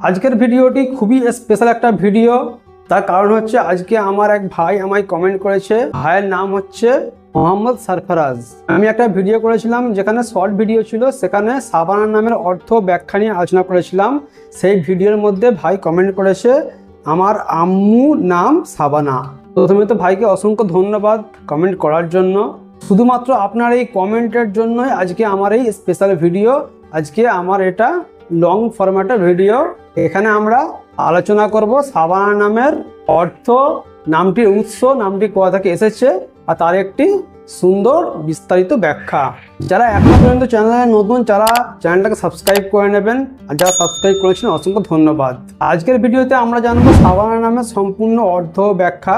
আজকের ভিডিওটি খুবই স্পেশাল একটা ভিডিও। তার কারণ হচ্ছে আজকে আমার এক ভাই আমায় কমেন্ট করেছে। ভাইয়ের নাম হচ্ছে মোহাম্মদ সরফরাজ। আমি একটা ভিডিও করেছিলাম যেখানে শর্ট ভিডিও ছিল, সেখানে সাবানা নামের অর্থ ব্যাখ্যা নিয়ে আলোচনা করেছিলাম। সেই ভিডিওর মধ্যে ভাই কমেন্ট করেছে আমার আম্মু নাম সাবানা। প্রথমে তো ভাইকে অসংখ্য ধন্যবাদ কমেন্ট করার জন্য। শুধুমাত্র আপনার এই কমেন্টের জন্যই আজকে আমার এই স্পেশাল ভিডিও। আজকে আমার এটা লং ফরম্যাটের ভিডিও। এখানে আমরা আলোচনা করব সাবানা নামের অর্থ, নামটির উৎস, নামটি কোথা থেকে এসেছে, আর তার একটি সুন্দর বিস্তারিত ব্যাখ্যা। যারা এখনো পর্যন্ত চ্যানেলে নতুন, যারা চ্যানেলটাকে সাবস্ক্রাইব করে নেবেন, আর যারা সাবস্ক্রাইব করেছেন অসংখ্য ধন্যবাদ। আজকের ভিডিওতে আমরা জানবো সাবানা নামের সম্পূর্ণ অর্থ ব্যাখ্যা।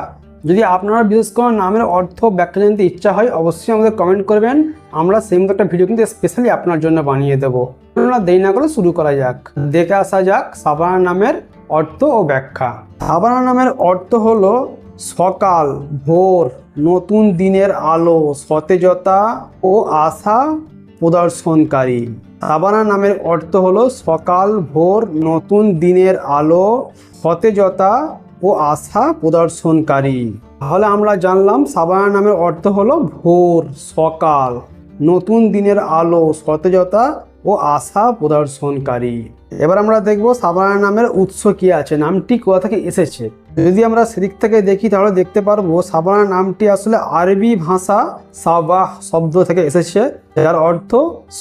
যদি আপনারা বিশেষ কোনো নামের অর্থ ব্যাখ্যা জানতে ইচ্ছা হয় অবশ্যই আমাদের কমেন্ট করবেন। আমরা সেই মতো একটা ভিডিও কিন্তু স্পেশালি আপনার জন্য বানিয়ে দেবো। আমরা দেরি না করে শুরু করা যাক, দেখে আসা যাক সাবানা নামের অর্থ ও ব্যাখ্যা। সাবানা নামের অর্থ হলো সকাল, ভোর, নতুন দিনের আলো, সতেজতা ও আশা প্রদর্শনকারী। সাবানা নামের অর্থ হলো সকাল, ভোর, নতুন দিনের আলো, সতেজতা ও আশা প্রদর্শনকারী। তাহলে আমরা জানলাম সাবানা নামের অর্থ হলো ভোর, সকাল, নতুন দিনের আলো, সতেজতা ও আশা প্রদর্শনকারী। এবার আমরা দেখব সাবানা নামের উৎস কি আছে, নামটি কোথা থেকে এসেছে। যদি আমরা সেদিক থেকে দেখি তাহলে দেখতে পারবো সাবানা নামটি আসলে আরবি ভাষা সাবাহ শব্দ থেকে এসেছে, যার অর্থ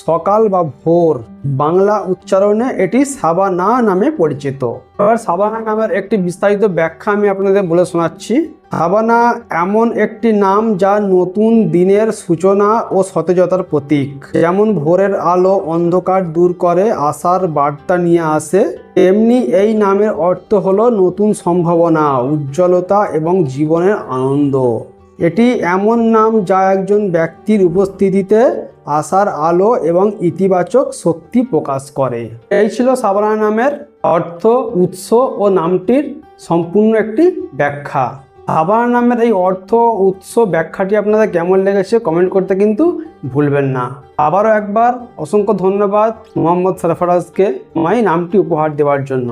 সকাল বা ভোর। বাংলা উচ্চারণে এটি সাবানা নামে পরিচিত। এবার সাবানা নামের একটি বিস্তারিত ব্যাখ্যা আমি আপনাদের বলে শোনাচ্ছি। সাবানা এমন একটি নাম যা নতুন দিনের সূচনা ও সতেজতার প্রতীক। যেমন ভোরের আলো অন্ধকার দূর করে আশার বার্তা নিয়ে আসে, তেমনি এই নামের অর্থ হলো নতুন সম্ভাবনা, উজ্জ্বলতা এবং জীবনের আনন্দ। এটি এমন নাম যা একজন ব্যক্তির উপস্থিতিতে আশার আলো এবং ইতিবাচক শক্তি প্রকাশ করে। এই ছিল সাবানা নামের অর্থ, উৎস ও নামটির সম্পূর্ণ একটি ব্যাখ্যা। সাবানা নামের এই অর্থ, উৎস, ব্যাখ্যাটি আপনাদের কেমন লেগেছে কমেন্ট করতে কিন্তু ভুলবেন না। আবারও একবার অসংখ্য ধন্যবাদ মোহাম্মদ সরফরাজকে আমায় নামটি উপহার দেওয়ার জন্য।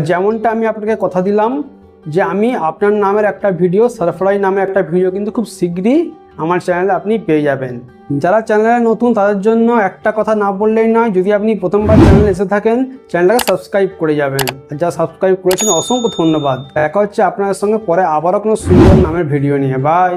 যেমনটা আমি আপনাকে কথা দিলাম যে আমি আপনার নামের একটা ভিডিও, সরফরাজ নামের একটা ভিডিও কিন্তু খুব শীঘ্রই আমার চ্যানেলে আপনি পেয়ে যাবেন। যারা চ্যানেলে নতুন তাদের জন্য একটা কথা না বললেই নয়, যদি আপনি প্রথমবার চ্যানেলে এসে থাকেন চ্যানেলটাকে সাবস্ক্রাইব করে যাবেন। আর যারা সাবস্ক্রাইব করেছেন অসংখ্য ধন্যবাদ। দেখা হচ্ছে আপনাদের সঙ্গে পরে আবারও কোনো সুন্দর নামের ভিডিও নিয়ে। বাই।